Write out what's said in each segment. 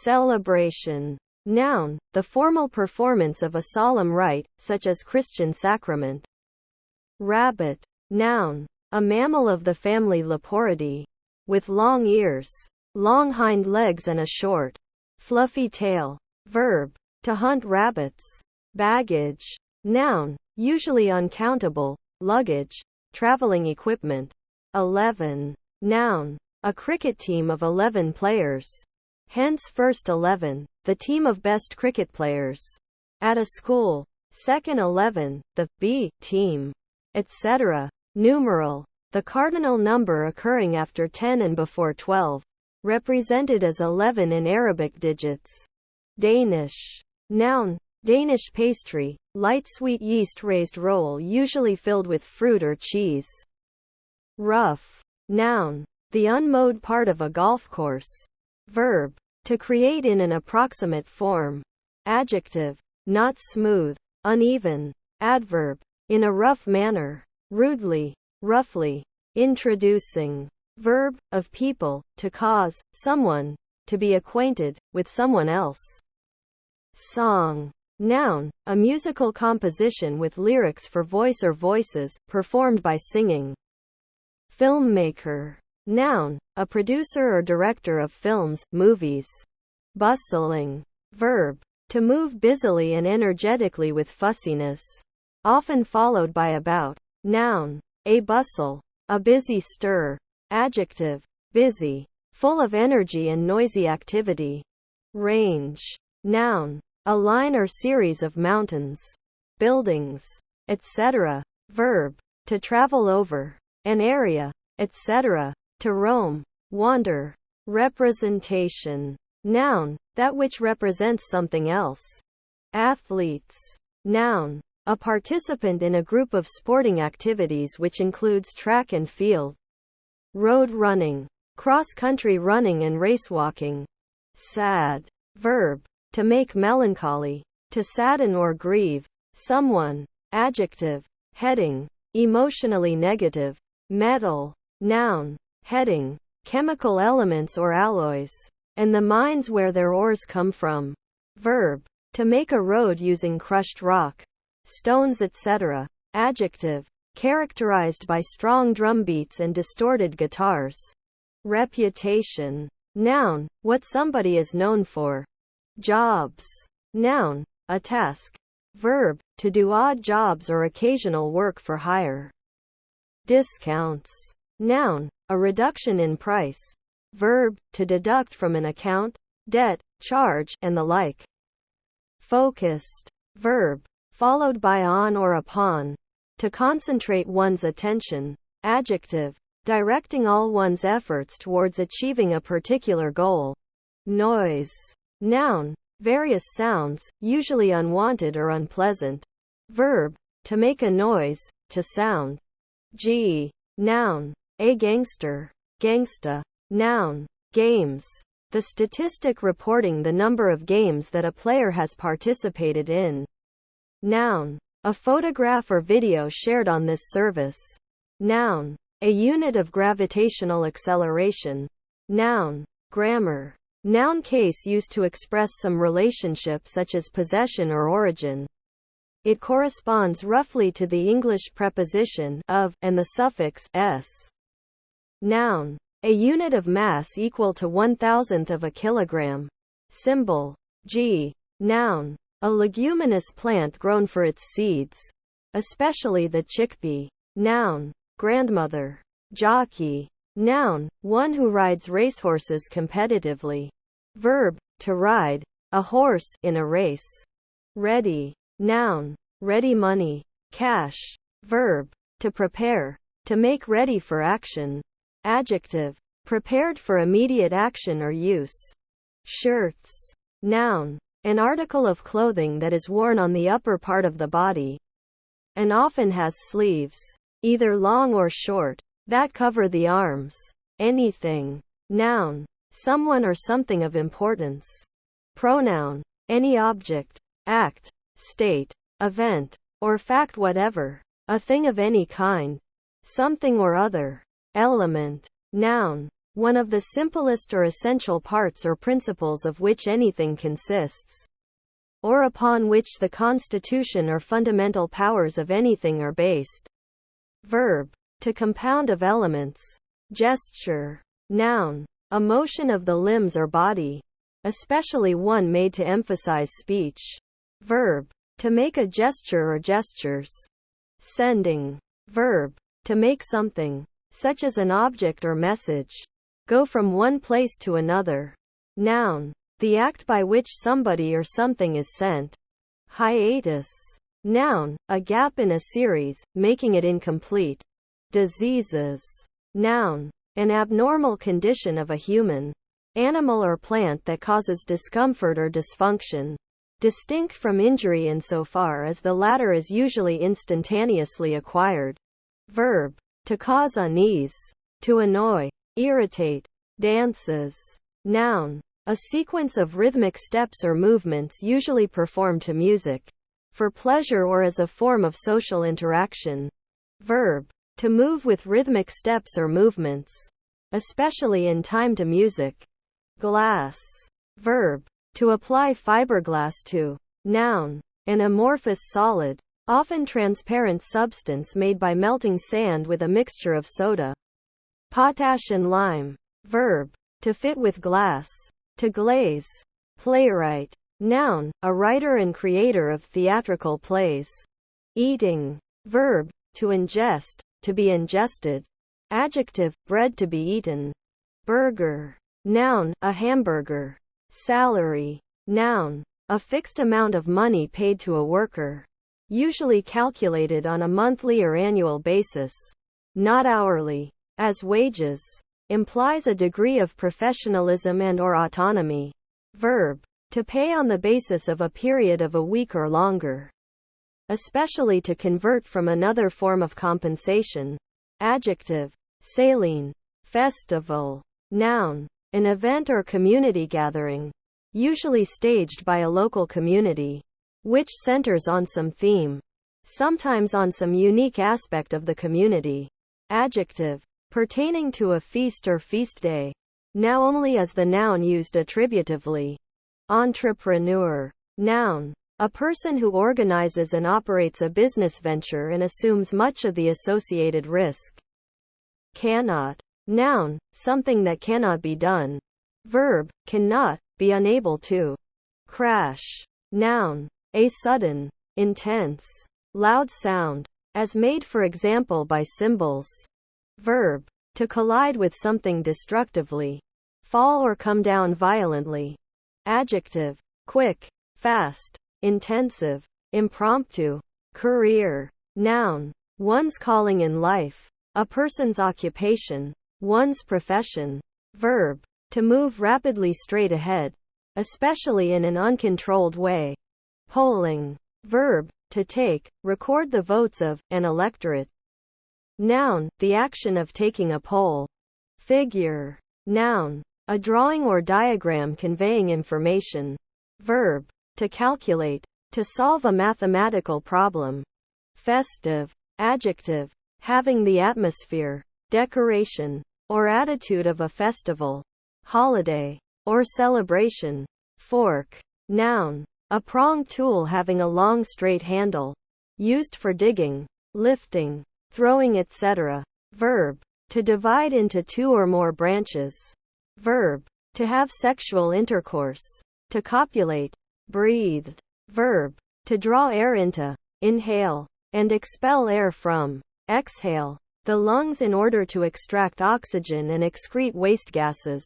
Celebration. Noun, the formal performance of a solemn rite, such as Christian sacrament. Rabbit. Noun, a mammal of the family Leporidae, with long ears, long hind legs and a short, fluffy tail. Verb, to hunt rabbits. Baggage. Noun, usually uncountable, luggage, traveling equipment. 11. Noun, a cricket team of 11 players. Hence first 11, the team of best cricket players. At a school. Second 11, the B team, etc. Numeral, the cardinal number occurring after 10 and before 12, represented as 11 in Arabic digits. Danish. Noun, Danish pastry, light sweet yeast-raised roll usually filled with fruit or cheese. Rough. Noun, the unmowed part of a golf course. Verb, to create in an approximate form. Adjective, not smooth, uneven. Adverb, in a rough manner, rudely, roughly. Introducing. Verb, of people, to cause someone to be acquainted with someone else. Song. Noun, a musical composition with lyrics for voice or voices, performed by singing. Filmmaker. Noun, a producer or director of films, movies. Bustling. Verb, to move busily and energetically with fussiness. Often followed by about. Noun, a bustle, a busy stir. Adjective, busy, full of energy and noisy activity. Range. Noun, a line or series of mountains, buildings, etc. Verb, to travel over an area, etc. To roam, wander. Representation. Noun, that which represents something else. Athletes. Noun, a participant in a group of sporting activities which includes track and field. Road running, cross-country running and racewalking. Sad. Verb, to make melancholy, to sadden or grieve someone. Adjective, heading, emotionally negative. Metal. Noun, heading, chemical elements or alloys, and the mines where their ores come from. Verb, to make a road using crushed rock, stones, etc. Adjective, characterized by strong drum beats and distorted guitars. Reputation. Noun, what somebody is known for. Jobs. Noun, a task. Verb, to do odd jobs or occasional work for hire. Discounts. Noun, a reduction in price. Verb, to deduct from an account, debt, charge, and the like. Focused. Verb, followed by on or upon. To concentrate one's attention. Adjective, directing all one's efforts towards achieving a particular goal. Noise. Noun, various sounds, usually unwanted or unpleasant. Verb, to make a noise, to sound. Noun, a gangster, gangsta. Noun, games, the statistic reporting the number of games that a player has participated in. Noun, a photograph or video shared on this service. Noun, a unit of gravitational acceleration. Noun, grammar. Noun case used to express some relationship such as possession or origin. It corresponds roughly to the English preposition of and the suffix s. Noun, a unit of mass equal to 1/1000th of a kilogram. Symbol g. Noun, a leguminous plant grown for its seeds, especially the chickpea. Noun, grandmother. Jockey. Noun, one who rides racehorses competitively. Verb, to ride a horse in a race. Ready. Noun, ready money, cash. Verb, to prepare, to make ready for action. Adjective, prepared for immediate action or use. Shirts. Noun, an article of clothing that is worn on the upper part of the body, and often has sleeves, either long or short, that cover the arms. Anything. Noun, someone or something of importance. Pronoun, any object, act, state, event, or fact whatever, a thing of any kind, something or other. Element. Noun, one of the simplest or essential parts or principles of which anything consists, or upon which the constitution or fundamental powers of anything are based. Verb, to compound of elements. Gesture. Noun, a motion of the limbs or body, especially one made to emphasize speech. Verb, to make a gesture or gestures. Sending. Verb, to make something, such as an object or message, go from one place to another. Noun, the act by which somebody or something is sent. Hiatus. Noun, a gap in a series, making it incomplete. Diseases. Noun, an abnormal condition of a human, animal or plant that causes discomfort or dysfunction, distinct from injury insofar as the latter is usually instantaneously acquired. Verb, to cause unease, to annoy, irritate. Dances. Noun, a sequence of rhythmic steps or movements usually performed to music, for pleasure or as a form of social interaction. Verb, to move with rhythmic steps or movements, especially in time to music. Glass. Verb, to apply fiberglass to. Noun, an amorphous solid, often transparent substance made by melting sand with a mixture of soda, potash and lime. Verb, to fit with glass. To glaze. Playwright. Noun, a writer and creator of theatrical plays. Eating. Verb, to ingest, to be ingested. Adjective, bread to be eaten. Burger. Noun, a hamburger. Salary. Noun, a fixed amount of money paid to a worker, usually calculated on a monthly or annual basis, not hourly. As wages, implies a degree of professionalism and or autonomy. Verb, to pay on the basis of a period of a week or longer, especially to convert from another form of compensation. Adjective, saline. Festival. Noun, an event or community gathering, usually staged by a local community, which centers on some theme, sometimes on some unique aspect of the community. Adjective, pertaining to a feast or feast day, now only as the noun used attributively. Entrepreneur. Noun, a person who organizes and operates a business venture and assumes much of the associated risk. Cannot. Noun, something that cannot be done. Verb, cannot, be unable to. Crash. Noun, a sudden, intense, loud sound, as made for example by cymbals. Verb, to collide with something destructively. Fall or come down violently. Adjective, quick, fast, intensive, impromptu. Career. Noun, one's calling in life, a person's occupation, one's profession. Verb, to move rapidly straight ahead, especially in an uncontrolled way. Polling. Verb, to take, record the votes of, an electorate. Noun, the action of taking a poll. Figure. Noun, a drawing or diagram conveying information. Verb, to calculate, to solve a mathematical problem. Festive. Adjective, having the atmosphere, decoration, or attitude of a festival, holiday, or celebration. Fork. Noun, a pronged tool having a long straight handle, used for digging, lifting, throwing, etc. Verb, to divide into two or more branches. Verb, to have sexual intercourse. To copulate. Breathed. Verb, to draw air into, inhale, and expel air from, exhale, the lungs in order to extract oxygen and excrete waste gases.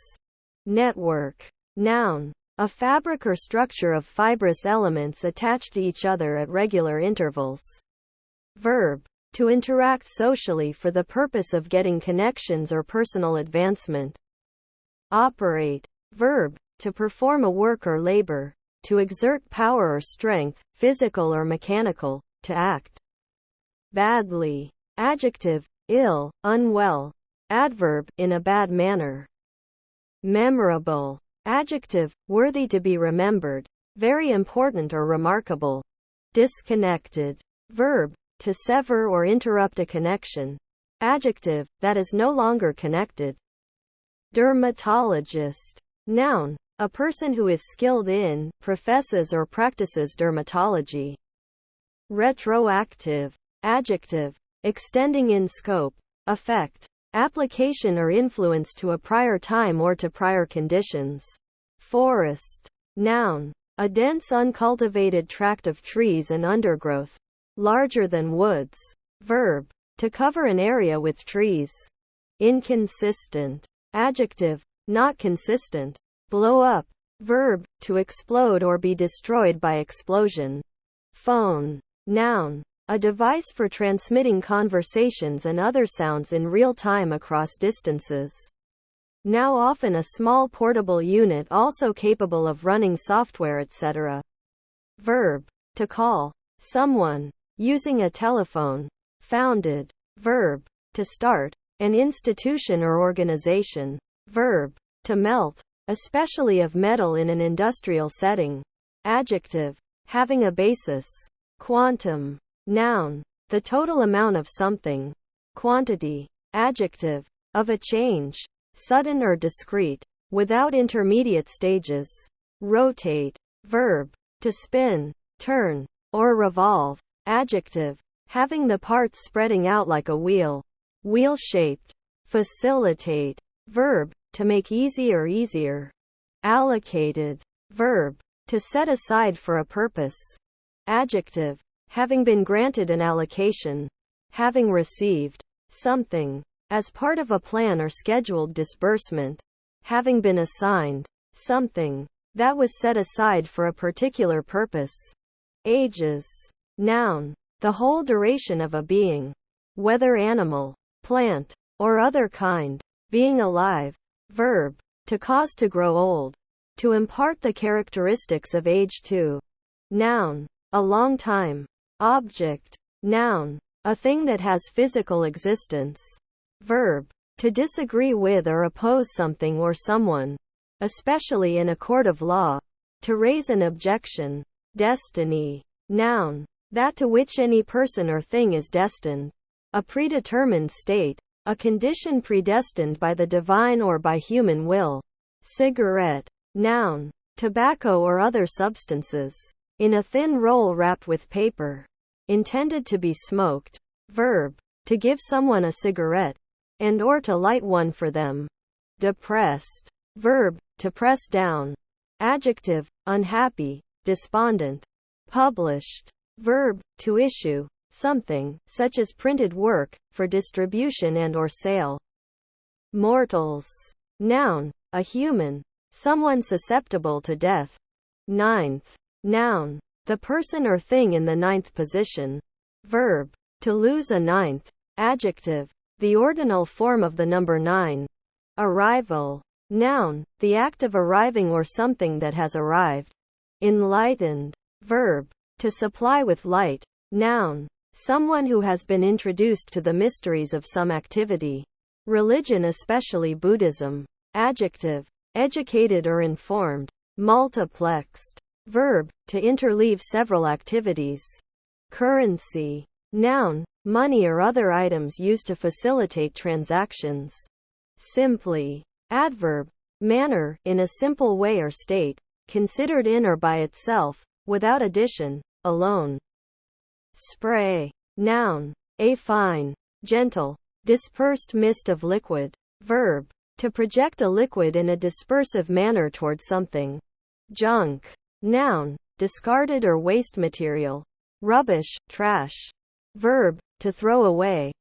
Network. Noun, a fabric or structure of fibrous elements attached to each other at regular intervals. Verb, to interact socially for the purpose of getting connections or personal advancement. Operate. Verb, to perform a work or labor, to exert power or strength, physical or mechanical, to act. Badly. Adjective, ill, unwell. Adverb, in a bad manner. Memorable. Adjective, worthy to be remembered, very important or remarkable. Disconnected. Verb, to sever or interrupt a connection. Adjective, that is no longer connected. Dermatologist. Noun. A person who is skilled in, professes or practices dermatology. Retroactive. Adjective. Extending in scope, effect, application or influence to a prior time or to prior conditions. Forest. Noun. A dense uncultivated tract of trees and undergrowth, larger than woods. Verb. To cover an area with trees. Inconsistent. Adjective. Not consistent. Blow up. Verb. To explode or be destroyed by explosion. Phone. Noun. A device for transmitting conversations and other sounds in real time across distances. Now often a small portable unit also capable of running software etc. Verb. To call someone. Using a telephone. Founded. Verb. To start an institution or organization. Verb. To melt, especially of metal in an industrial setting. Adjective. Having a basis. Quantum. Noun. The total amount of something. Quantity. Adjective. Of a change. Sudden or discrete. Without intermediate stages. Rotate. Verb. To spin, turn, or revolve. Adjective. Having the parts spreading out like a wheel. Wheel-shaped. Facilitate. Verb. To make easy or easier. Allocated. Verb. To set aside for a purpose. Adjective. Having been granted an allocation. Having received something as part of a plan or scheduled disbursement. Having been assigned something that was set aside for a particular purpose. Ages. Noun. The whole duration of a being, whether animal, plant, or other kind, being alive. Verb. To cause to grow old. To impart the characteristics of age to. Noun. A long time. Object. Noun. A thing that has physical existence. Verb. To disagree with or oppose something or someone, especially in a court of law. To raise an objection. Destiny. Noun. That to which any person or thing is destined. A predetermined state. A condition predestined by the divine or by human will. Cigarette. Noun. Tobacco or other substances. In a thin roll wrapped with paper. Intended to be smoked. Verb. To give someone a cigarette. And or to light one for them. Depressed. Verb. To press down. Adjective. Unhappy, despondent. Published. Verb. To issue something, such as printed work, for distribution and or sale. Mortals. Noun. A human. Someone susceptible to death. Ninth. Noun. The person or thing in the ninth position. Verb. To lose a ninth. Adjective. The ordinal form of the number 9. Arrival. Noun. The act of arriving or something that has arrived. Enlightened. Verb. To supply with light. Noun. Someone who has been introduced to the mysteries of some activity. Religion, especially Buddhism. Adjective. Educated or informed. Multiplexed. Verb. To interleave several activities. Currency. Noun. Money or other items used to facilitate transactions. Simply. Adverb. Manner, in a simple way or state, considered in or by itself, without addition, alone. Spray. Noun. A fine, gentle, dispersed mist of liquid. Verb. To project a liquid in a dispersive manner toward something. Junk. Noun. Discarded or waste material. Rubbish, trash. Verb. To throw away.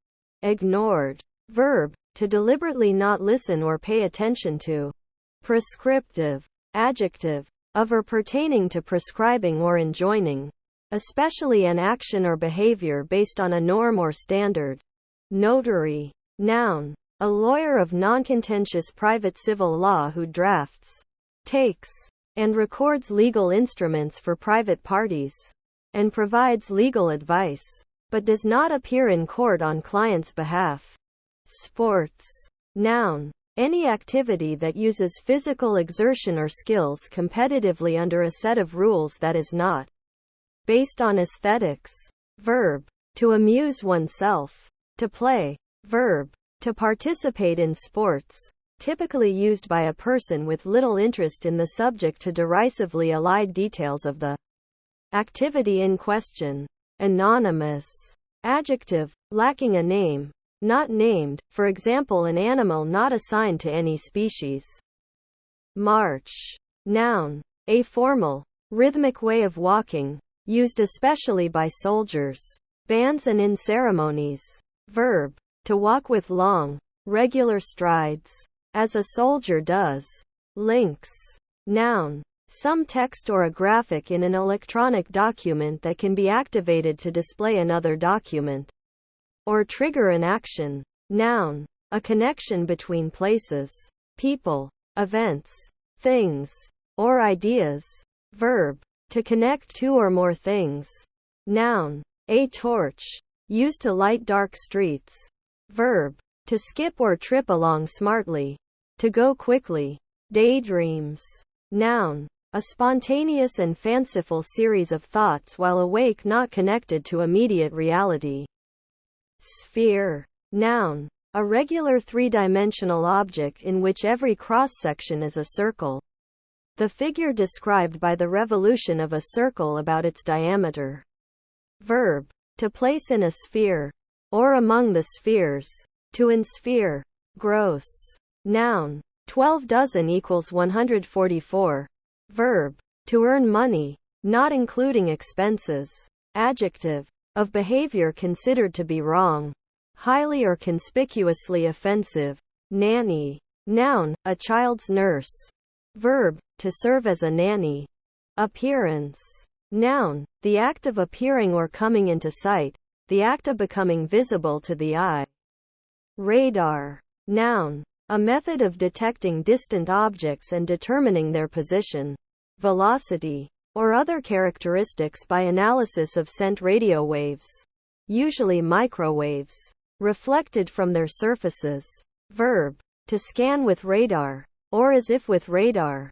Ignored. Verb. To deliberately not listen or pay attention to. Prescriptive. Adjective. Of or pertaining to prescribing or enjoining. Especially an action or behavior based on a norm or standard. Notary. Noun. A lawyer of non-contentious private civil law who drafts, takes, and records legal instruments for private parties. And provides legal advice. But does not appear in court on client's behalf. Sports. Noun. Any activity that uses physical exertion or skills competitively under a set of rules that is not based on aesthetics. Verb. To amuse oneself. To play. Verb. To participate in sports. typically used by a person with little interest in the subject to derisively elide details of the activity in question. Anonymous. Adjective, lacking a name, not named, for example an animal not assigned to any species. March. Noun, a formal, rhythmic way of walking, used especially by soldiers, bands and in ceremonies. Verb, to walk with long, regular strides, as a soldier does. Links. Noun, some text or a graphic in an electronic document that can be activated to display another document or trigger an action. Noun, a connection between places, people, events, things, or ideas. Verb, to connect two or more things. Noun, a torch, used to light dark streets. Verb, to skip or trip along smartly, to go quickly. Daydreams. Noun, a spontaneous and fanciful series of thoughts while awake not connected to immediate reality. Sphere. Noun, a regular three-dimensional object in which every cross-section is a circle. The figure described by the revolution of a circle about its diameter. Verb, to place in a sphere, or among the spheres. To ensphere. Gross. Noun, 12 dozen equals 144. Verb, to earn money, not including expenses. Adjective, of behavior considered to be wrong, highly or conspicuously offensive. Nanny. Noun, a child's nurse. Verb, to serve as a nanny. Appearance. Noun, the act of appearing or coming into sight, the act of becoming visible to the eye. Radar. Noun, a method of detecting distant objects and determining their position, velocity, or other characteristics by analysis of sent radio waves, usually microwaves, reflected from their surfaces. Verb, to scan with radar, or as if with radar.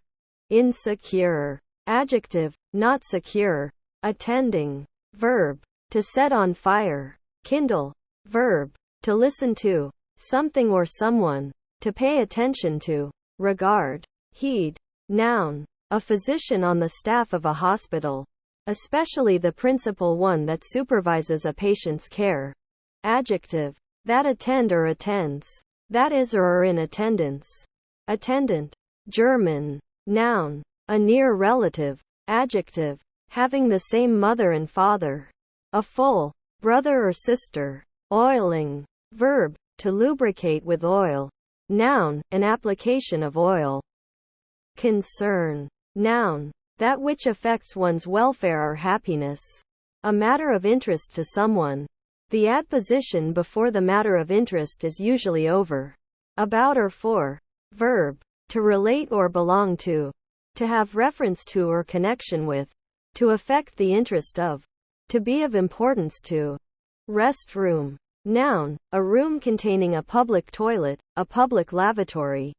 Insecure. Adjective, not secure. Attending. Verb, to set on fire. Kindle. Verb, to listen to something or someone, to pay attention to. Regard. Heed. Noun, a physician on the staff of a hospital, especially the principal one that supervises a patient's care. Adjective, that attend or attends, that is or are in attendance. Attendant. German. Noun, a near relative. Adjective, having the same mother and father. A full brother or sister. Oiling. Verb, to lubricate with oil. Noun, an application of oil. Concern. Noun, that which affects one's welfare or happiness. A matter of interest to someone. The adposition before the matter of interest is usually over, about or for. Verb, to relate or belong to have reference to or connection with, to affect the interest of, to be of importance to. Restroom. Noun, a room containing a public toilet, a public lavatory.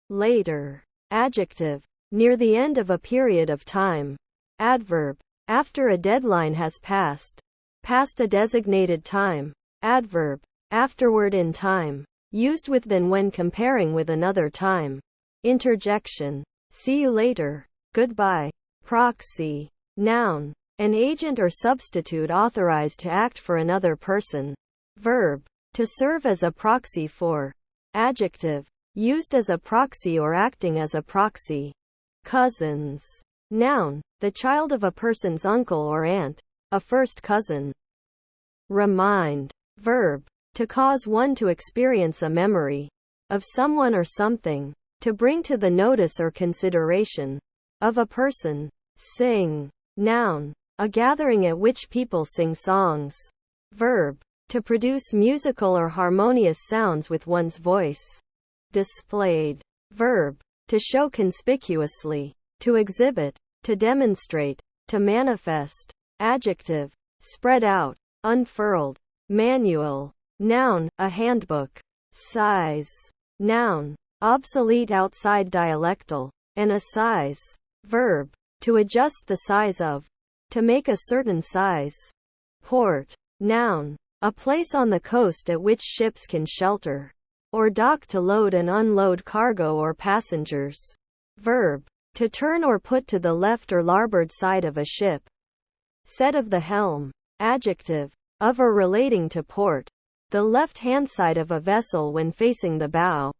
Later. Adjective, near the end of a period of time. Adverb, after a deadline has passed, past a designated time. Adverb, afterward in time, used with than when comparing with another time. Interjection, see you later, goodbye. Proxy. Noun, an agent or substitute authorized to act for another person. Verb, to serve as a proxy for. Adjective, used as a proxy or acting as a proxy. Cousins. Noun, the child of a person's uncle or aunt, a first cousin. Remind. Verb, to cause one to experience a memory of someone or something, to bring to the notice or consideration of a person. Sing. Noun, a gathering at which people sing songs. Verb, to produce musical or harmonious sounds with one's voice. Displayed. Verb, to show conspicuously, to exhibit, to demonstrate, to manifest. Adjective, spread out, unfurled. Manual. Noun, a handbook. Size. Noun, obsolete outside dialectal, and a size. Verb, to adjust the size of, to make a certain size. Port. Noun, a place on the coast at which ships can shelter or dock to load and unload cargo or passengers. Verb, to turn or put to the left or larboard side of a ship. Set of the helm. Adjective, of or relating to port. The left-hand side of a vessel when facing the bow.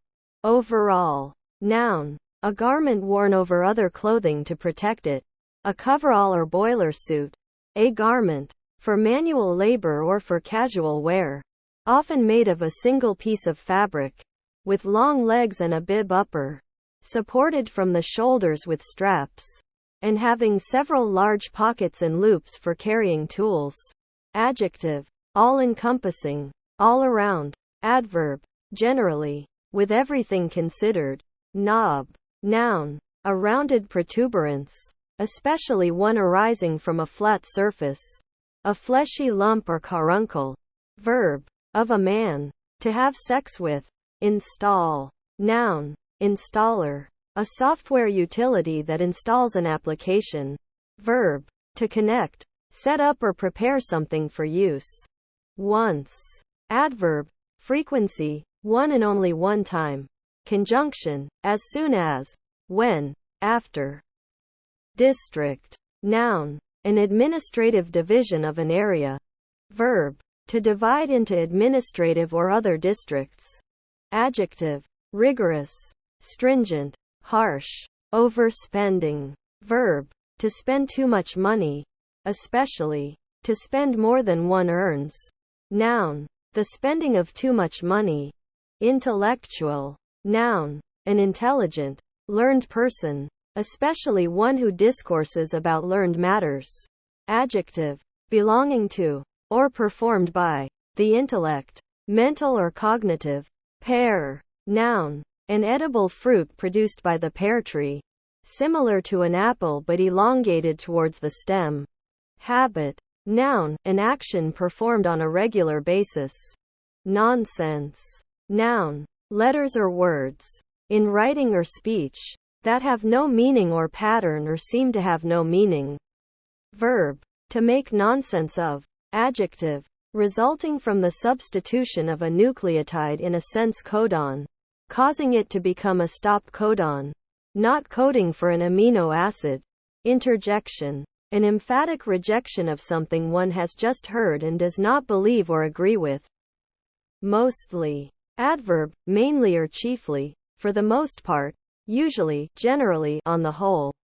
Overall. Noun, a garment worn over other clothing to protect it. A coverall or boiler suit. A garment, for manual labor or for casual wear. Often made of a single piece of fabric, with long legs and a bib upper, supported from the shoulders with straps, and having several large pockets and loops for carrying tools. Adjective, all-encompassing, all around. Adverb, generally, with everything considered. Knob, noun, a rounded protuberance, especially one arising from a flat surface. A fleshy lump or caruncle. Verb, of a man, to have sex with. Install, noun, installer, a software utility that installs an application. Verb, to connect, set up or prepare something for use. Once. Adverb, frequency, one and only one time. Conjunction, as soon as, when, after. District, noun, an administrative division of an area. Verb, to divide into administrative or other districts. Adjective, rigorous, stringent, harsh, overspending. Verb, to spend too much money, especially, to spend more than one earns. Noun, the spending of too much money. Intellectual, noun, an intelligent, learned person, especially one who discourses about learned matters. Adjective, belonging to, or performed by, the intellect, mental or cognitive. Pear, noun, an edible fruit produced by the pear tree, similar to an apple but elongated towards the stem. Habit, noun, an action performed on a regular basis. Nonsense, noun, letters or words, in writing or speech, that have no meaning or pattern or seem to have no meaning. Verb, to make nonsense of. Adjective, resulting from the substitution of a nucleotide in a sense codon, causing it to become a stop codon, not coding for an amino acid. Interjection, an emphatic rejection of something one has just heard and does not believe or agree with. Mostly. Adverb, mainly or chiefly, for the most part, usually, generally, on the whole.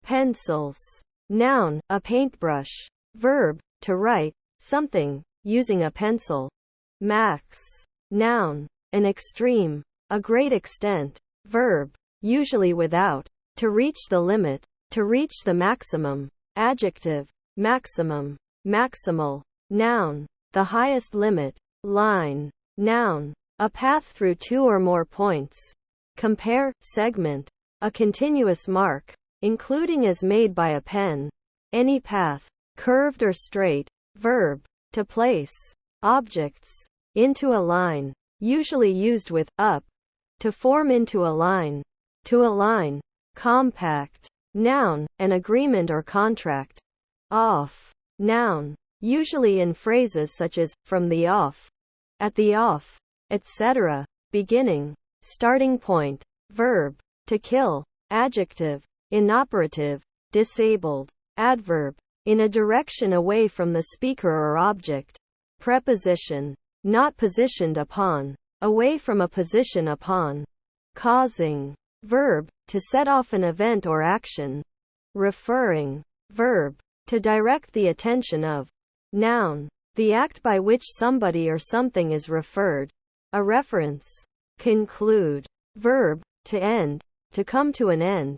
Pencils, noun, a paintbrush. Verb, to write something using a pencil. Max, noun, an extreme, a great extent. Verb, usually without, to reach the limit, to reach the maximum. Adjective, maximum, maximal, noun, the highest limit. Line, noun, a path through two or more points. Compare, segment, a continuous mark, including as made by a pen. Any path, curved or straight. Verb, to place objects into a line, usually used with up, to form into a line, to align. Compact, noun, an agreement or contract. Off, noun, usually in phrases such as from the off, at the off, etc. Beginning, starting point. Verb, to kill. Adjective, inoperative, disabled. Adverb, in a direction away from the speaker or object. Preposition, not positioned upon, away from a position upon. Causing. Verb, to set off an event or action. Referring. Verb, to direct the attention of. Noun, the act by which somebody or something is referred. A reference. Conclude. Verb, to end, to come to an end.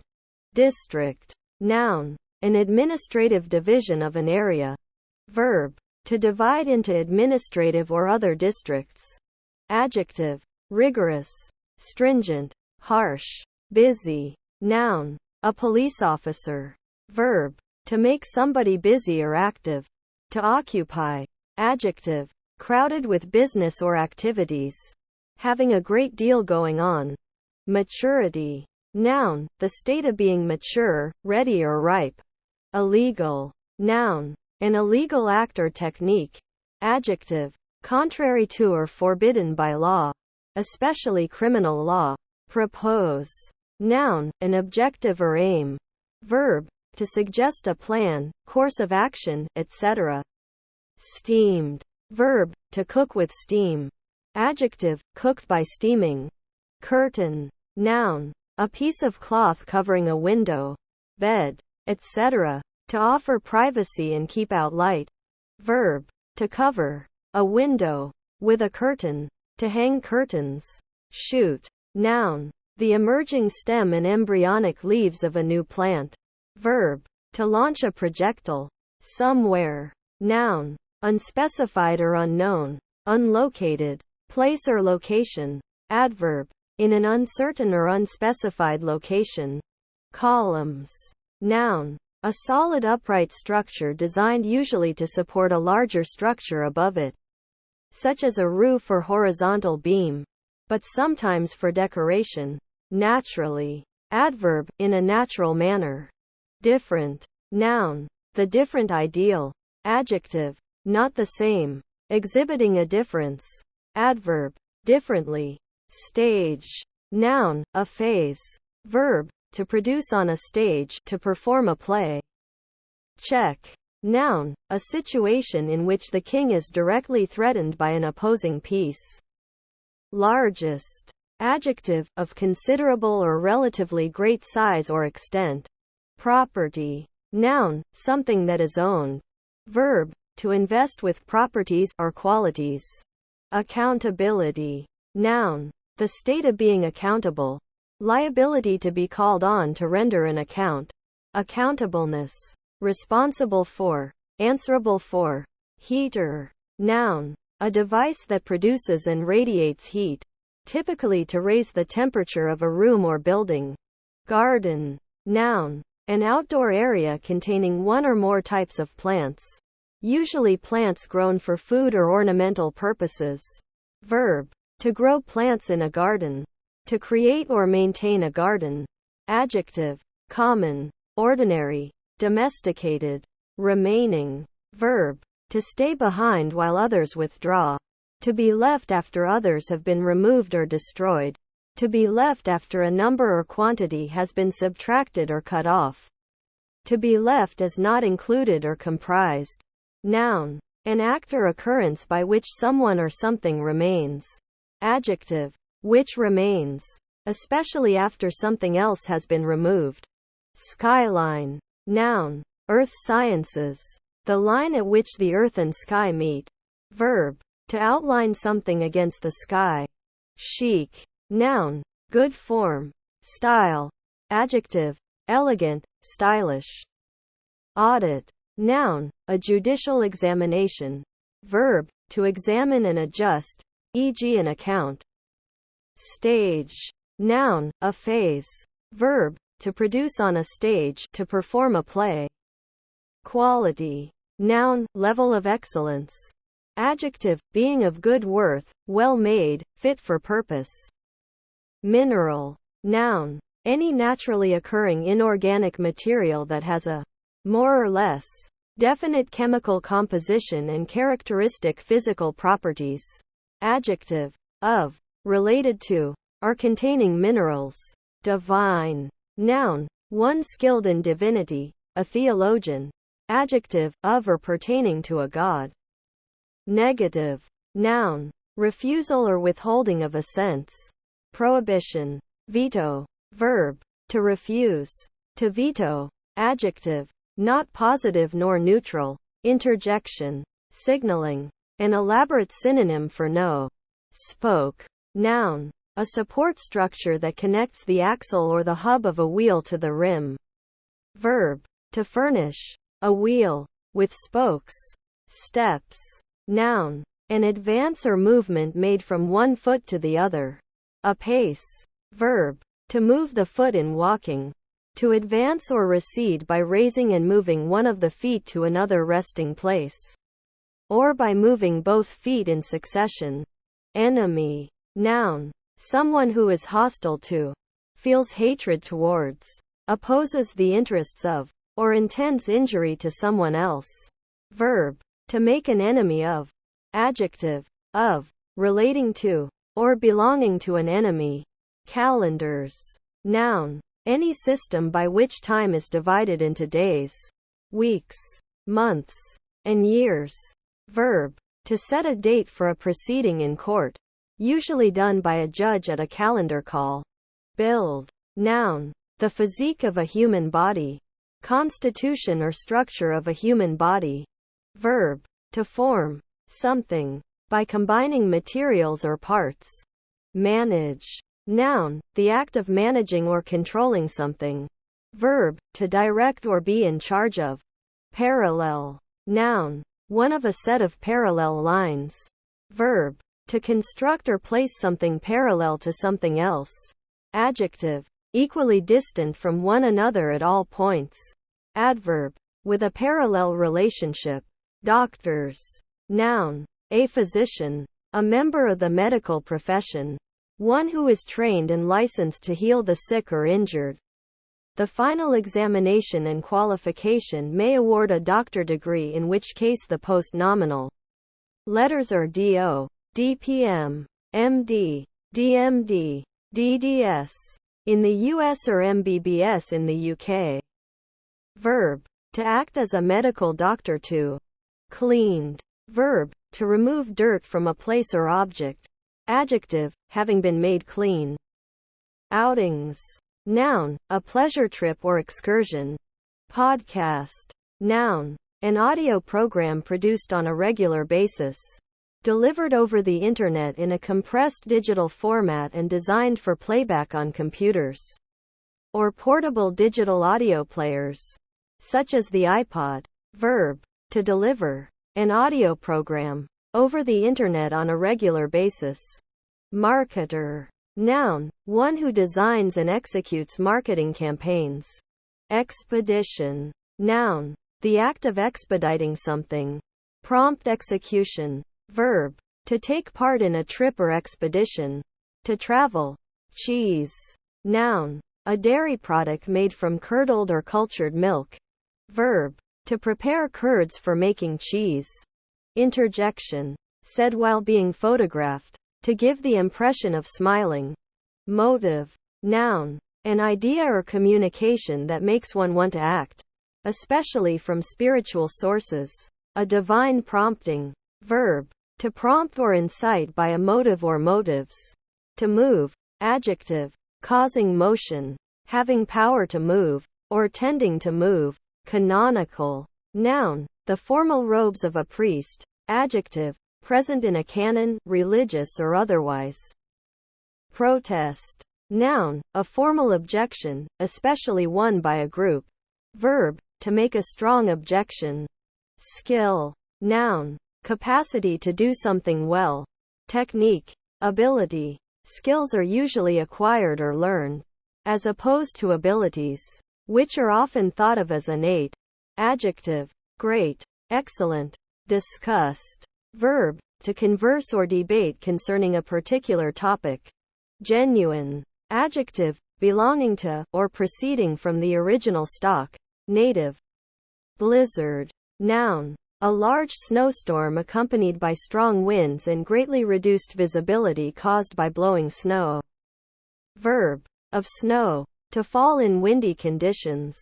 District, noun, an administrative division of an area. Verb, to divide into administrative or other districts. Adjective, rigorous, stringent, harsh, busy. Noun, a police officer. Verb, to make somebody busy or active. To occupy. Adjective, crowded with business or activities. Having a great deal going on. Maturity. Noun, the state of being mature, ready or ripe. Illegal. Noun, an illegal act or technique. Adjective, contrary to or forbidden by law. especially criminal law. Propose. Noun, an objective or aim. Verb, to suggest a plan, course of action, etc. Steamed. Verb, to cook with steam. Adjective, cooked by steaming. Curtain. Noun, a piece of cloth covering a window, bed, etc. To offer privacy and keep out light. Verb, to cover a window with a curtain. To hang curtains. Shoot. Noun, the emerging stem and embryonic leaves of a new plant. Verb, to launch a projectile. Somewhere. Noun, unspecified or unknown. Unlocated. Place or location. Adverb, in an uncertain or unspecified location. Columns. Noun, a solid upright structure designed usually to support a larger structure above it, such as a roof or horizontal beam, but sometimes for decoration. Naturally. Adverb, in a natural manner. Different. Noun, the different ideal. Adjective, not the same. Exhibiting a difference. Adverb, differently. Stage. Noun, a phase. Verb, to produce on a stage, to perform a play. Check. Noun, a situation in which the king is directly threatened by an opposing piece. Largest. Adjective, of considerable or relatively great size or extent. Property. Noun, something that is owned. Verb, to invest with properties or qualities. Accountability. Noun, the state of being accountable. Liability to be called on to render an account. Accountableness. Responsible for. Answerable for. Heater. Noun, a device that produces and radiates heat, typically to raise the temperature of a room or building. Garden. Noun, an outdoor area containing one or more types of plants, usually plants grown for food or ornamental purposes. Verb, to grow plants in a garden. To create or maintain a garden. Adjective, common, ordinary, domesticated. Remaining. Verb, to stay behind while others withdraw. To be left after others have been removed or destroyed. To be left after a number or quantity has been subtracted or cut off. To be left as not included or comprised. Noun, an act or occurrence by which someone or something remains. Adjective, which remains, especially after something else has been removed. Skyline. Noun, earth sciences, the line at which the earth and sky meet. Verb, to outline something against the sky. Chic. Noun, good form, style. Adjective, elegant, stylish. Audit. Noun, a judicial examination. Verb, to examine and adjust, e.g. an account. Stage. Noun, a phase. Verb, to produce on a stage, to perform a play. Quality. Noun, level of excellence. Adjective, being of good worth, well made, fit for purpose. Mineral. Noun, any naturally occurring inorganic material that has a more or less definite chemical composition and characteristic physical properties. Adjective, of, related to, or containing minerals. Divine. Noun, one skilled in divinity, a theologian. Adjective, of or pertaining to a god. Negative. Noun, refusal or withholding of assents. Prohibition. Veto. Verb, to refuse. To veto. Adjective, not positive nor neutral. Interjection. Signaling. An elaborate synonym for no. Spoke. Noun, a support structure that connects the axle or the hub of a wheel to the rim. Verb, to furnish a wheel with spokes. Steps. Noun, an advance or movement made from one foot to the other. A pace. Verb, to move the foot in walking. To advance or recede by raising and moving one of the feet to another resting place, or by moving both feet in succession. Enemy. Noun, someone who is hostile to, feels hatred towards, opposes the interests of, or intends injury to someone else. Verb, to make an enemy of. Adjective, of, relating to, or belonging to an enemy. Calendars. Noun. Any system by which time is divided into days, weeks, months, and years. Verb. To set a date for a proceeding in court, usually done by a judge at a calendar call. Build. Noun. The physique of a human body. Constitution or structure of a human body. Verb. To form something by combining materials or parts. Manage. Noun. The act of managing or controlling something. Verb. To direct or be in charge of. Parallel. Noun. One of a set of parallel lines. Verb. To construct or place something parallel to something else. Adjective. Equally distant from one another at all points. Adverb. With a parallel relationship. Doctors. Noun. A physician. A member of the medical profession. One who is trained and licensed to heal the sick or injured. The final examination and qualification may award a doctor degree, in which case the post-nominal letters are D.O., DPM, MD, DMD, DDS in the US or MBBS in the UK. Verb. To act as a medical doctor. To cleaned. Verb. To remove dirt from a place or object. Adjective. Having been made clean. Outings. Noun. A pleasure trip or excursion. Podcast. Noun. An audio program produced on a regular basis. Delivered over the internet in a compressed digital format and designed for playback on computers. Or portable digital audio players. Such as the iPod. Verb. To deliver an audio program over the internet on a regular basis. Marketer. Noun. One who designs and executes marketing campaigns. Expedition. Noun. The act of expediting something. Prompt execution. Verb. To take part in a trip or expedition. To travel. Cheese. Noun. A dairy product made from curdled or cultured milk. Verb. To prepare curds for making cheese. Interjection. Said while being photographed. To give the impression of smiling. Motive. Noun. An idea or communication that makes one want to act. Especially from spiritual sources. A divine prompting. Verb. To prompt or incite by a motive or motives. To move. Adjective. Causing motion. Having power to move. Or tending to move. Canonical. Noun. The formal robes of a priest. Adjective. Present in a canon, religious or otherwise. Protest. Noun. A formal objection, especially one by a group. Verb. To make a strong objection. Skill. Noun. Capacity to do something well. Technique. Ability. Skills are usually acquired or learned, as opposed to abilities, which are often thought of as innate. Adjective. Great. Excellent. Discussed. Verb. To converse or debate concerning a particular topic. Genuine. Adjective. Belonging to, or proceeding from the original stock. Native. Blizzard. Noun. A large snowstorm accompanied by strong winds and greatly reduced visibility caused by blowing snow. Verb. Of snow. To fall in windy conditions.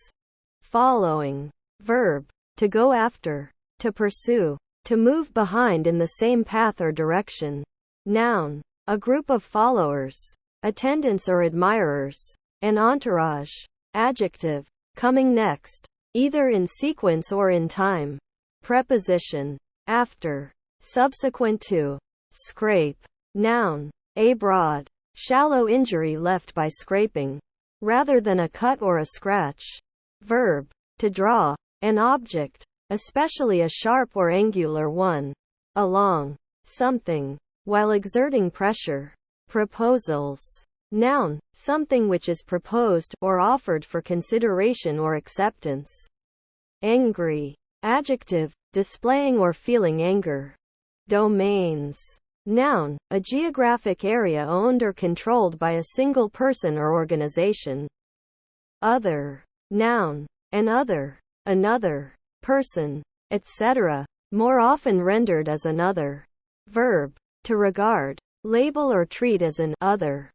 Following. Verb. To go after. To pursue. To move behind in the same path or direction. Noun. A group of followers. Attendants or admirers. An entourage. Adjective. Coming next. Either in sequence or in time. Preposition. After. Subsequent to. Scrape. Noun. A broad, shallow injury left by scraping, rather than a cut or a scratch. Verb. To draw an object, especially a sharp or angular one, along something, while exerting pressure. Proposals. Noun. Something which is proposed, or offered for consideration or acceptance. Angry. Adjective. Displaying or feeling anger. Domains. Noun. A geographic area owned or controlled by a single person or organization. Other. Noun. An other, another, person, etc., more often rendered as another. Verb. To regard label or treat as an other,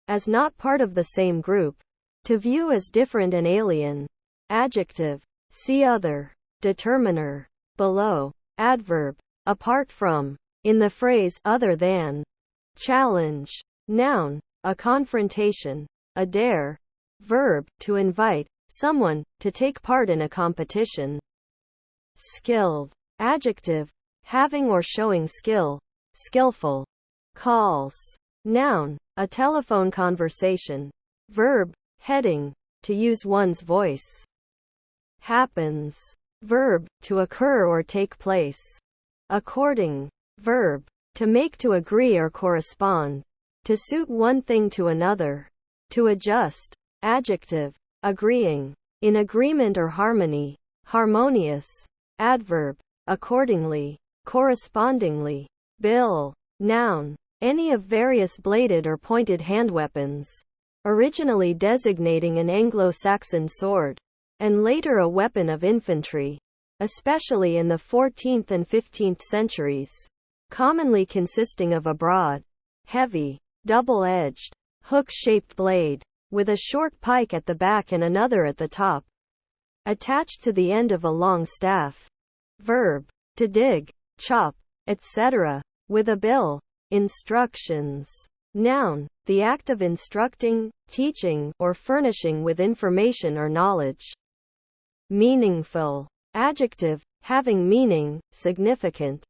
as not part of the same group, to view as different and alien. Adjective, see other. Determiner, below. Adverb, apart from, in the phrase other than. Challenge, noun, a confrontation, a dare. Verb, to invite someone to take part in a competition. Skilled, adjective, having or showing skill, skillful. Calls, noun, a telephone conversation. Verb, heading, to use one's voice. Happens, verb, to occur or take place. According, verb, to make, to agree or correspond. To suit one thing to another. To adjust, adjective, agreeing, in agreement or harmony, harmonious. Adverb, accordingly, correspondingly. Bill, noun, any of various bladed or pointed handweapons, originally designating an Anglo-Saxon sword, and later a weapon of infantry, especially in the 14th and 15th centuries, commonly consisting of a broad, heavy, double-edged, hook-shaped blade, with a short pike at the back and another at the top, attached to the end of a long staff. Verb, to dig, chop, etc., with a bill. Instructions. Noun, the act of instructing, teaching, or furnishing with information or knowledge. Meaningful. Adjective, having meaning, significant.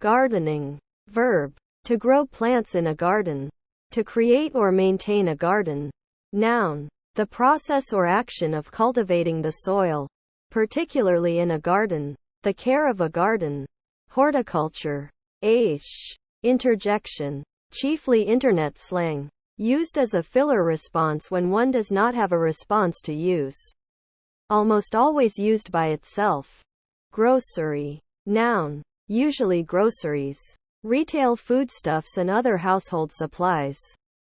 Gardening. Verb, to grow plants in a garden. To create or maintain a garden. Noun, the process or action of cultivating the soil, particularly in a garden. The care of a garden. Horticulture. Interjection. Chiefly internet slang. Used as a filler response when one does not have a response to use. Almost always used by itself. Grocery. Noun, usually groceries. Retail foodstuffs and other household supplies.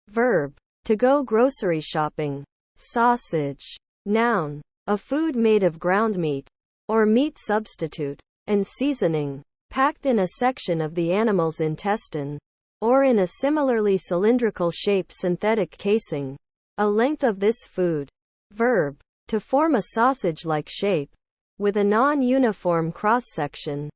Verb, to go grocery shopping. Sausage. Noun, a food made of ground meat, or meat substitute, and seasoning, packed in a section of the animal's intestine, or in a similarly cylindrical shape synthetic casing. A length of this food. Verb, to form a sausage-like shape, with a non-uniform cross-section.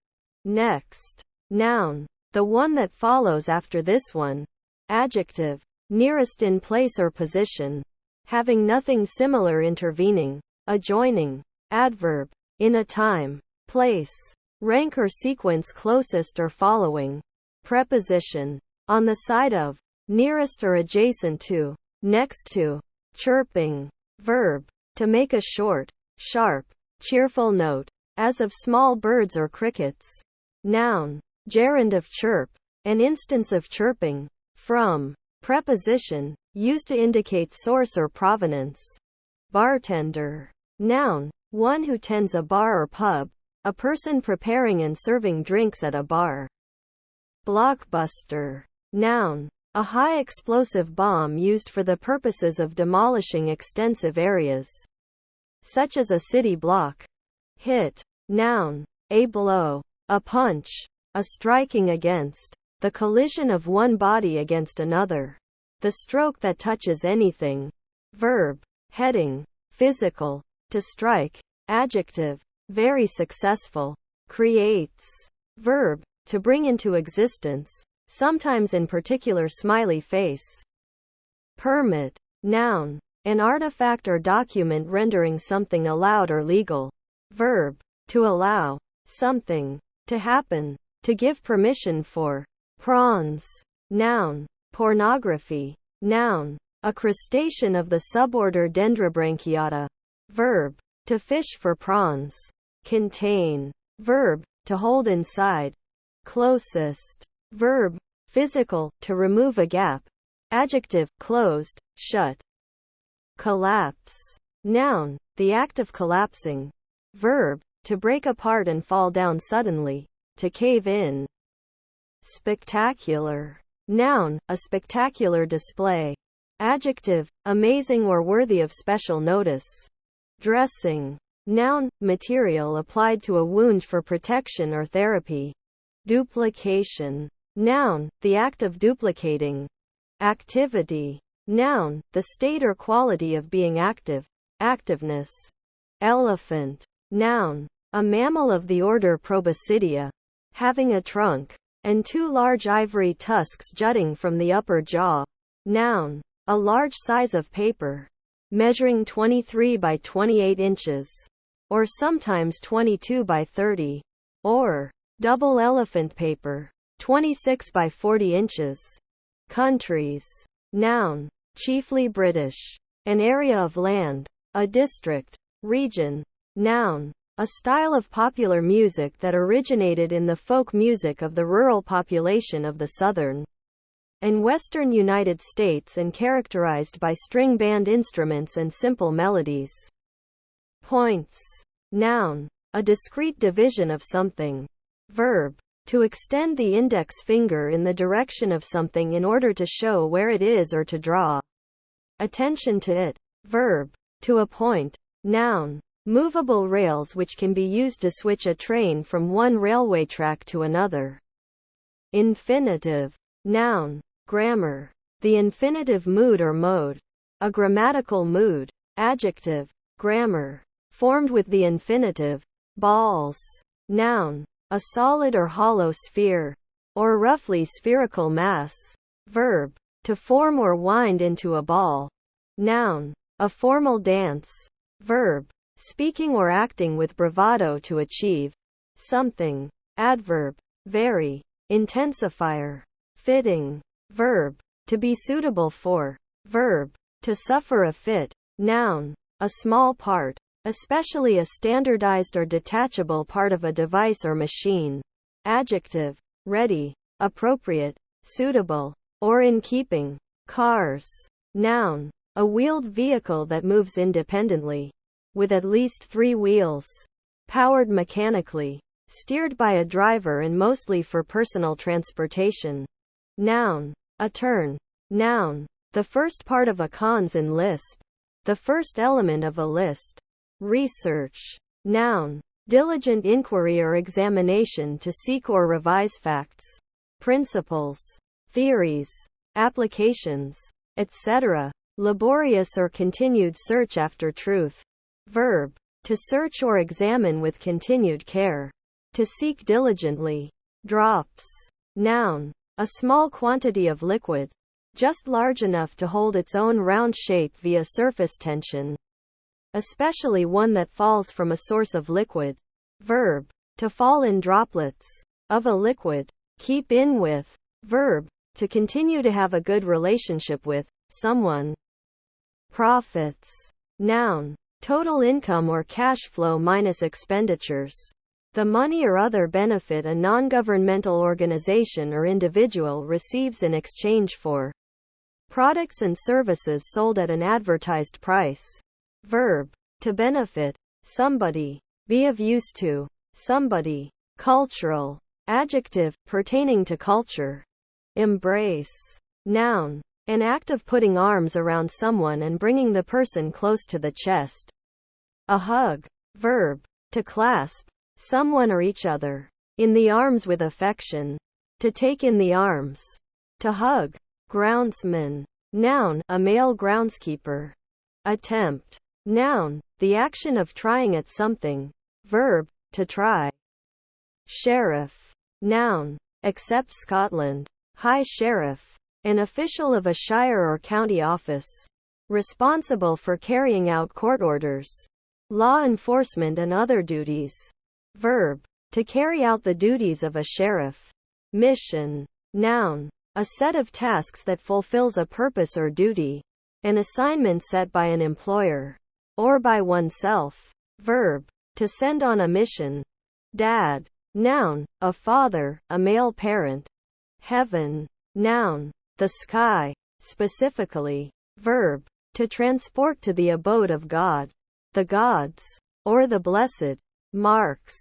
Next. Noun, the one that follows after this one. Adjective, nearest in place or position, having nothing similar intervening, adjoining. Adverb, in a time, place, rank or sequence closest or following. Preposition, on the side of, nearest or adjacent to, next to. Chirping. Verb, to make a short, sharp, cheerful note, as of small birds or crickets. Noun, gerund of chirp, an instance of chirping. From. Preposition, used to indicate source or provenance. Bartender. Noun, one who tends a bar or pub, a person preparing and serving drinks at a bar. Blockbuster. Noun, a high explosive bomb used for the purposes of demolishing extensive areas, such as a city block. Hit. Noun, a blow, a punch, a striking against, the collision of one body against another, the stroke that touches anything. Verb, heading, physical, to strike. Adjective, very successful. Creates. Verb, to bring into existence, sometimes in particular smiley face. Permit. Noun, an artifact or document rendering something allowed or legal. Verb, to allow something to happen, to give permission for. Prawns. Noun, pornography. Noun, a crustacean of the suborder Dendrobranchiata. Verb, to fish for prawns. Contain. Verb, to hold inside. Closest. Verb, physical, to remove a gap. Adjective, closed, shut. Collapse. Noun, the act of collapsing. Verb, to break apart and fall down suddenly, to cave in. Spectacular. Noun, a spectacular display. Adjective, amazing or worthy of special notice. Dressing. Noun, material applied to a wound for protection or therapy. Duplication. Noun, the act of duplicating. Activity. Noun, the state or quality of being active, activeness. Elephant. Noun, a mammal of the order Proboscidea, having a trunk and two large ivory tusks jutting from the upper jaw. Noun, a large size of paper, measuring 23 by 28 inches, or sometimes 22 by 30, or double elephant paper, 26 by 40 inches. Countries. Noun, chiefly British, an area of land, a district, region. Noun, a style of popular music that originated in the folk music of the rural population of the southern and western United States and characterized by string band instruments and simple melodies. Points. Noun, a discrete division of something. Verb, to extend the index finger in the direction of something in order to show where it is or to draw attention to it. Verb, to appoint. Noun, movable rails which can be used to switch a train from one railway track to another. Infinitive. Noun, grammar, the infinitive mood or mode, a grammatical mood. Adjective, grammar, formed with the infinitive. Balls. Noun, a solid or hollow sphere, or roughly spherical mass. Verb, to form or wind into a ball. Noun, a formal dance. Verb, speaking or acting with bravado to achieve something. Adverb, very. Intensifier, fitting. Verb, to be suitable for. Verb, to suffer a fit. Noun, a small part, especially a standardized or detachable part of a device or machine. Adjective, ready, appropriate, suitable, or in keeping. Cars. Noun, a wheeled vehicle that moves independently, with at least 3 wheels, powered mechanically, steered by a driver and mostly for personal transportation. Noun, a turn. Noun, the first part of a cons in Lisp, the first element of a list. Research. Noun, diligent inquiry or examination to seek or revise facts, principles, theories, applications, etc. Laborious or continued search after truth. Verb, to search or examine with continued care, to seek diligently. Drops. Noun, a small quantity of liquid, just large enough to hold its own round shape via surface tension, especially one that falls from a source of liquid. Verb, to fall in droplets of a liquid. Keep in with. Verb, to continue to have a good relationship with someone. Profits. Noun, total income or cash flow minus expenditures, the money or other benefit a non-governmental organization or individual receives in exchange for products and services sold at an advertised price. Verb, to benefit somebody, be of use to somebody. Cultural. Adjective, pertaining to culture. Embrace. Noun, an act of putting arms around someone and bringing the person close to the chest. A hug. Verb, to clasp someone or each other in the arms with affection. To take in the arms. To hug. Groundsman. Noun, a male groundskeeper. Attempt. Noun, the action of trying at something. Verb, to try. Sheriff. Noun, except Scotland. High Sheriff, an official of a shire or county office, responsible for carrying out court orders, law enforcement and other duties. Verb, to carry out the duties of a sheriff. Mission. Noun, a set of tasks that fulfills a purpose or duty, an assignment set by an employer, or by oneself. Verb, to send on a mission. Dad. Noun, a father, a male parent. Heaven. Noun, the sky, specifically. Verb, to transport to the abode of God, the gods, or the blessed. Marks.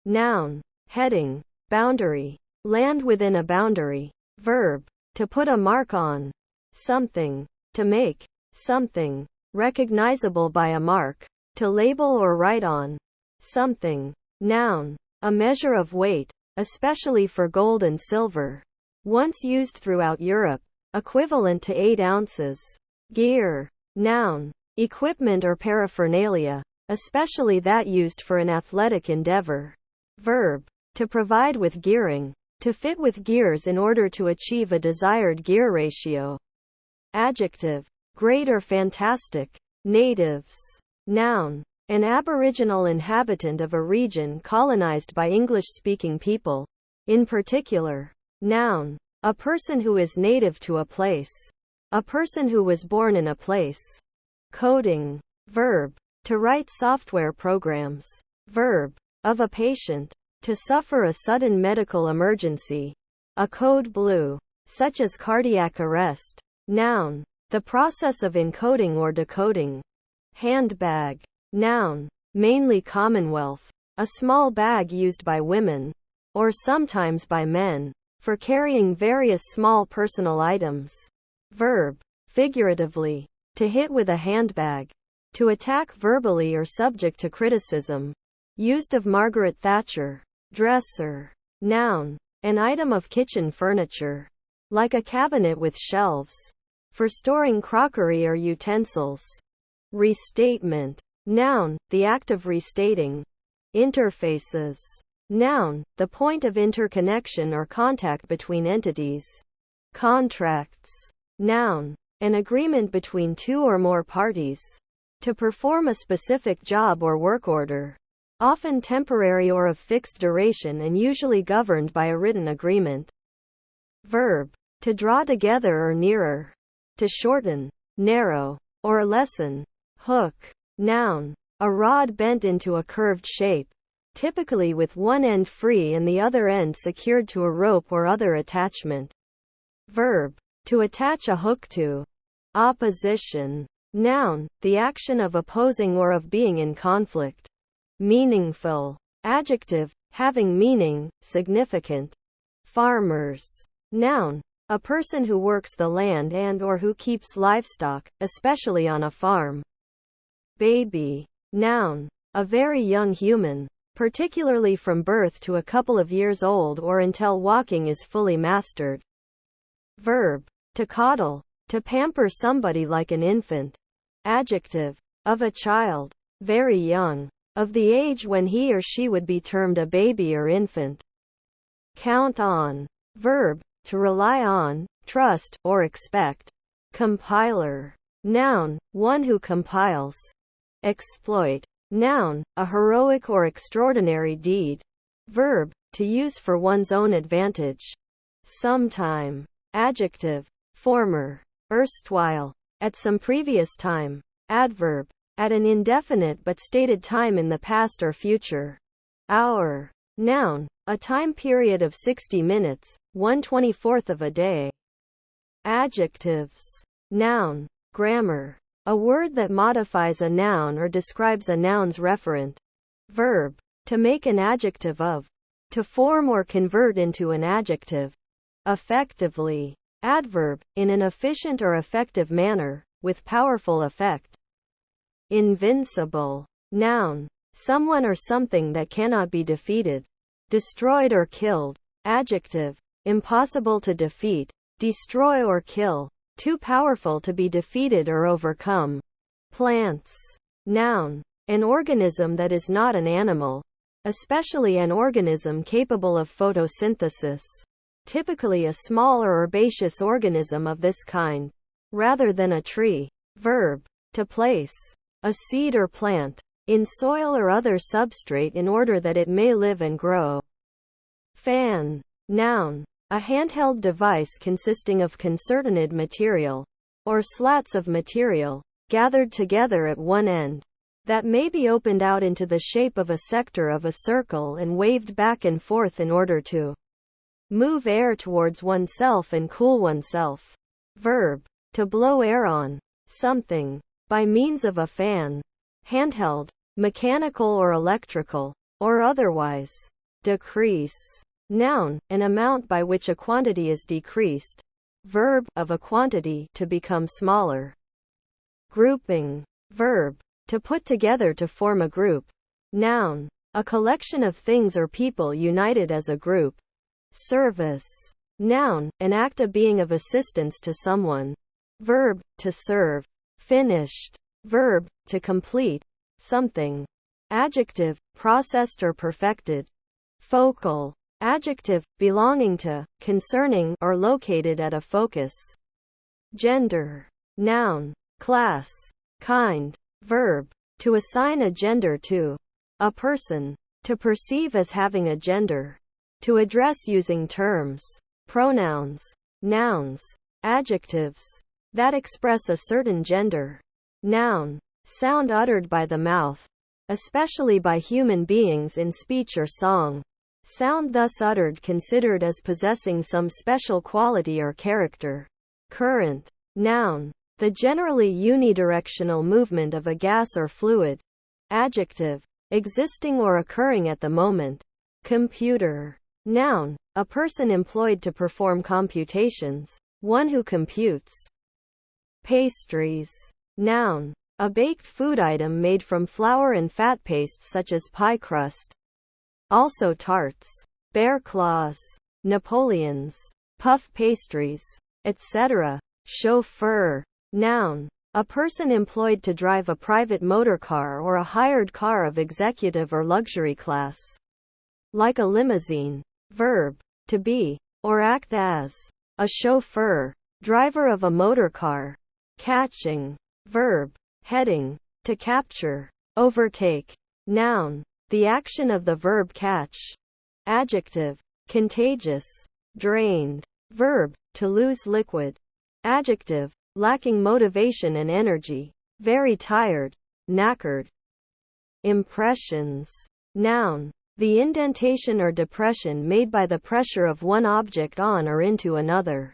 Noun, heading, boundary, land within a boundary. Verb, to put a mark on something, to make something recognizable by a mark, to label or write on something. Noun, a measure of weight, especially for gold and silver. Once used throughout Europe. Equivalent to 8 ounces. Gear. Noun. Equipment or paraphernalia, especially that used for an athletic endeavor. Verb. To provide with gearing. To fit with gears in order to achieve a desired gear ratio. Adjective. Great or fantastic. Natives. Noun. An aboriginal inhabitant of a region colonized by English-speaking people. In particular. Noun. A person who is native to a place. A person who was born in a place. Coding. Verb. To write software programs. Verb. Of a patient. To suffer a sudden medical emergency. A code blue. Such as cardiac arrest. Noun. The process of encoding or decoding. Handbag. Noun. Mainly Commonwealth. A small bag used by women. Or sometimes by men. For carrying various small personal items. Verb. Figuratively. To hit with a handbag. To attack verbally or subject to criticism. Used of Margaret Thatcher. Dresser. Noun. An item of kitchen furniture. Like a cabinet with shelves. For storing crockery or utensils. Restatement. Noun. The act of restating. Interfaces. Noun. The point of interconnection or contact between entities. Contracts. Noun. An agreement between two or more parties. To perform a specific job or work order. Often temporary or of fixed duration and usually governed by a written agreement. Verb. To draw together or nearer. To shorten, narrow, or lessen. Hook. Noun. A rod bent into a curved shape. Typically with one end free and the other end secured to a rope or other attachment. Verb. To attach a hook to. Opposition. Noun. The action of opposing or of being in conflict. Meaningful. Adjective. Having meaning, significant. Farmers. Noun. A person who works the land and or who keeps livestock, especially on a farm. Baby. Noun. A very young human. Particularly from birth to a couple of years old or until walking is fully mastered. Verb. To coddle. To pamper somebody like an infant. Adjective. Of a child. Very young. Of the age when he or she would be termed a baby or infant. Count on. Verb. To rely on, trust, or expect. Compiler. Noun. One who compiles. Exploit. Noun. A heroic or extraordinary deed. Verb. To use for one's own advantage. Sometime. Adjective. Former. Erstwhile. At some previous time. Adverb. At an indefinite but stated time in the past or future. Hour. Noun. A time period of 60 minutes, 1/24 of a day. Adjectives. Noun. Grammar. A word that modifies a noun or describes a noun's referent. Verb. To make an adjective of. To form or convert into an adjective. Effectively. Adverb. In an efficient or effective manner, with powerful effect. Invincible. Noun. Someone or something that cannot be defeated. Destroyed or killed. Adjective. Impossible to defeat, destroy or kill. Too powerful to be defeated or overcome. Plants. Noun. An organism that is not an animal. Especially an organism capable of photosynthesis. Typically a small or herbaceous organism of this kind. Rather than a tree. Verb. To place. A seed or plant. In soil or other substrate in order that it may live and grow. Fan. Noun. A handheld device consisting of concertined material, or slats of material, gathered together at one end, that may be opened out into the shape of a sector of a circle and waved back and forth in order to move air towards oneself and cool oneself. Verb. To blow air on something, by means of a fan. Handheld, mechanical or electrical, or otherwise. Decrease. Noun. An amount by which a quantity is decreased. Verb. Of a quantity to become smaller. Grouping. Verb. To put together to form a group. Noun. A collection of things or people united as a group. Service. Noun, an act of being of assistance to someone. Verb, to serve. Finished. Verb, to complete something. Adjective, processed or perfected. Focal. Adjective, belonging to, concerning, or located at a focus. Gender. Noun, class, kind. Verb, to assign a gender to a person. To perceive as having a gender. To address using terms. Pronouns. Nouns. Adjectives that express a certain gender. Noun, sound uttered by the mouth, especially by human beings in speech or song. Sound thus uttered considered as possessing some special quality or character. Current. Noun, the generally unidirectional movement of a gas or fluid. Adjective, existing or occurring at the moment. Computer. Noun, a person employed to perform computations, one who computes. Pastries. Noun, a baked food item made from flour and fat pastes such as pie crust. Also tarts, bear claws, Napoleons, puff pastries, etc. Chauffeur. Noun, a person employed to drive a private motor car or a hired car of executive or luxury class. Like a limousine. Verb, to be, or act as. A chauffeur, driver of a motor car. Catching. Verb, heading, to capture, overtake. Noun, the action of the verb catch. Adjective, contagious, drained. Verb, to lose liquid. Adjective, lacking motivation and energy, very tired, knackered. Impressions. Noun, the indentation or depression made by the pressure of one object on or into another.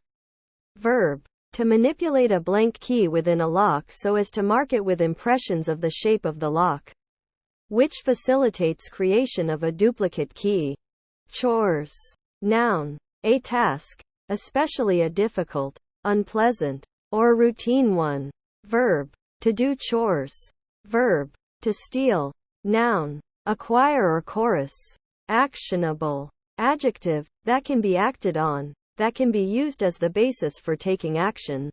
Verb, to manipulate a blank key within a lock so as to mark it with impressions of the shape of the lock, which facilitates creation of a duplicate key. Chores. Noun, a task, especially a difficult, unpleasant, or routine one. Verb, to do chores. Verb, to steal. Noun, a choir or chorus. Actionable. Adjective, that can be acted on, that can be used as the basis for taking action.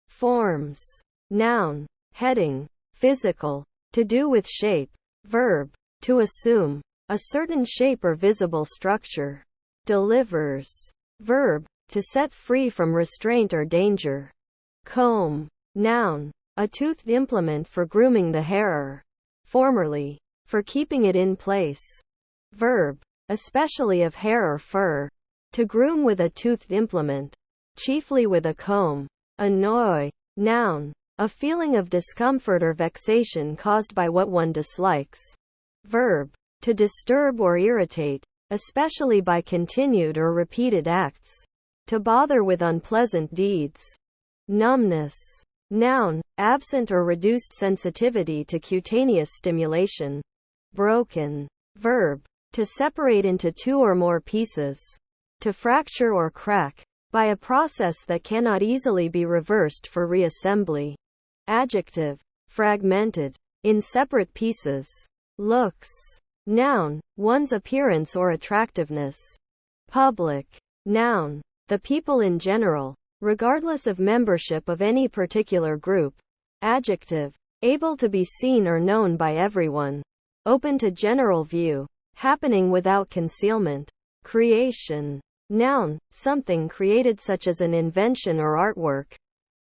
Forms. Noun, heading, physical, to do with shape. Verb, to assume, a certain shape or visible structure. Delivers. Verb, to set free from restraint or danger. Comb. Noun, a toothed implement for grooming the hair. Formerly, for keeping it in place. Verb, especially of hair or fur. To groom with a toothed implement, chiefly with a comb. Annoy. Noun, a feeling of discomfort or vexation caused by what one dislikes. Verb, to disturb or irritate, especially by continued or repeated acts. To bother with unpleasant deeds. Numbness. Noun, absent or reduced sensitivity to cutaneous stimulation. Broken. Verb, to separate into two or more pieces. To fracture or crack, by a process that cannot easily be reversed for reassembly. Adjective, fragmented, in separate pieces. Looks. Noun, one's appearance or attractiveness. Public. Noun, the people in general, regardless of membership of any particular group. Adjective, able to be seen or known by everyone. Open to general view, happening without concealment. Creation. Noun, something created such as an invention or artwork.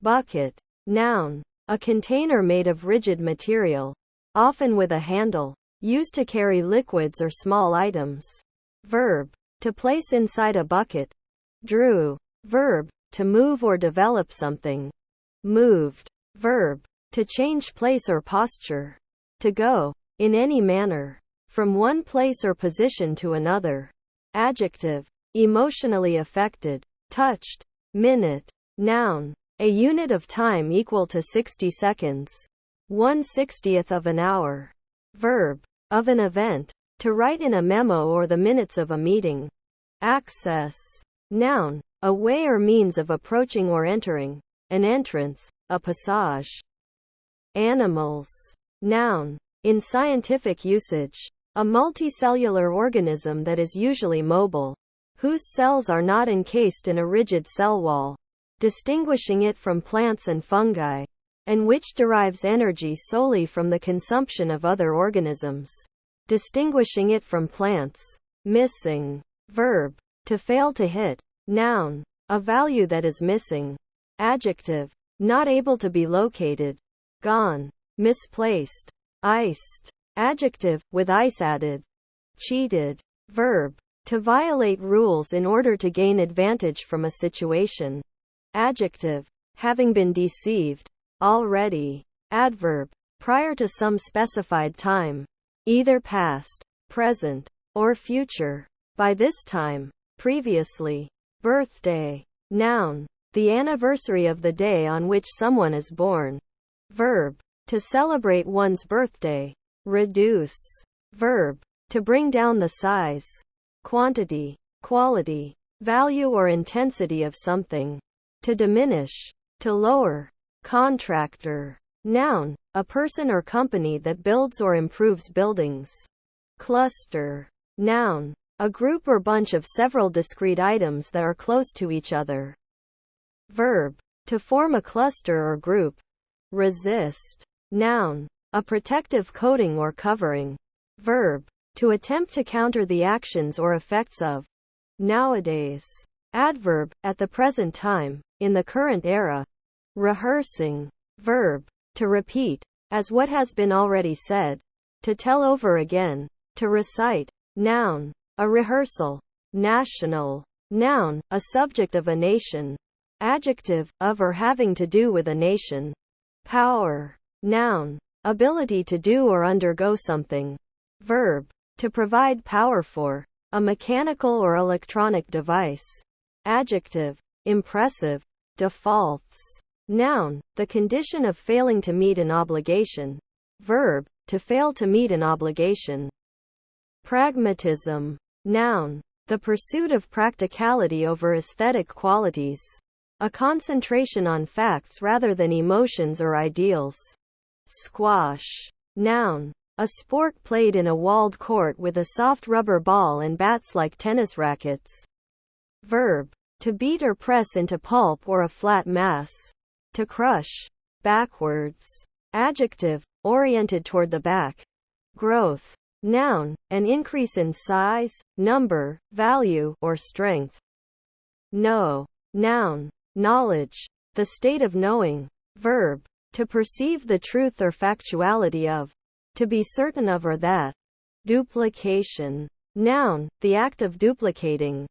Bucket. Noun, a container made of rigid material, often with a handle, used to carry liquids or small items. Verb, to place inside a bucket. Drew. Verb, to move or develop something. Moved. Verb, to change place or posture. To go, in any manner, from one place or position to another. Adjective, emotionally affected, touched. Minute. Noun, a unit of time equal to 60 seconds. 1/60th of an hour. Verb, of an event, to write in a memo or the minutes of a meeting. Access. Noun, a way or means of approaching or entering, an entrance, a passage. Animals. Noun, in scientific usage, a multicellular organism that is usually mobile. whose cells are not encased in a rigid cell wall, distinguishing it from plants and fungi, and which derives energy solely from the consumption of other organisms, distinguishing it from plants. Missing. Verb. To fail to hit. Noun. A value that is missing. Adjective. Not able to be located. Gone. Misplaced. Iced. Adjective, with ice added. Cheated. Verb. To violate rules in order to gain advantage from a situation. Adjective. Having been deceived. Already. Adverb. Prior to some specified time. Either past, present, or future. By this time. Previously. Birthday. Noun. The anniversary of the day on which someone is born. Verb. To celebrate one's birthday. Reduce. Verb. To bring down the size, quantity, quality, value or intensity of something. To diminish. To lower. Contractor. Noun. A person or company that builds or improves buildings. Cluster. Noun. A group or bunch of several discrete items that are close to each other. Verb. To form a cluster or group. Resist. Noun. A protective coating or covering. Verb. To attempt to counter the actions or effects of. Nowadays. Adverb. At the present time, in the current era. Rehearsing. Verb. To repeat, as what has been already said. To tell over again. To recite. Noun. A rehearsal. National. Noun. A subject of a nation. Adjective. Of or having to do with a nation. Power. Noun. Ability to do or undergo something. Verb. To provide power for. A mechanical or electronic device. Adjective. Impressive. Defaults. Noun. The condition of failing to meet an obligation. Verb. To fail to meet an obligation. Pragmatism. Noun. The pursuit of practicality over aesthetic qualities. A concentration on facts rather than emotions or ideals. Squash. Noun. A sport played in a walled court with a soft rubber ball and bats like tennis rackets. Verb. To beat or press into pulp or a flat mass. To crush. Backwards. Adjective. Oriented toward the back. Growth. Noun. An increase in size, number, value, or strength. Know. Noun. Knowledge. The state of knowing. Verb. To perceive the truth or factuality of. To be certain of or that. Duplication. Noun. The act of duplicating.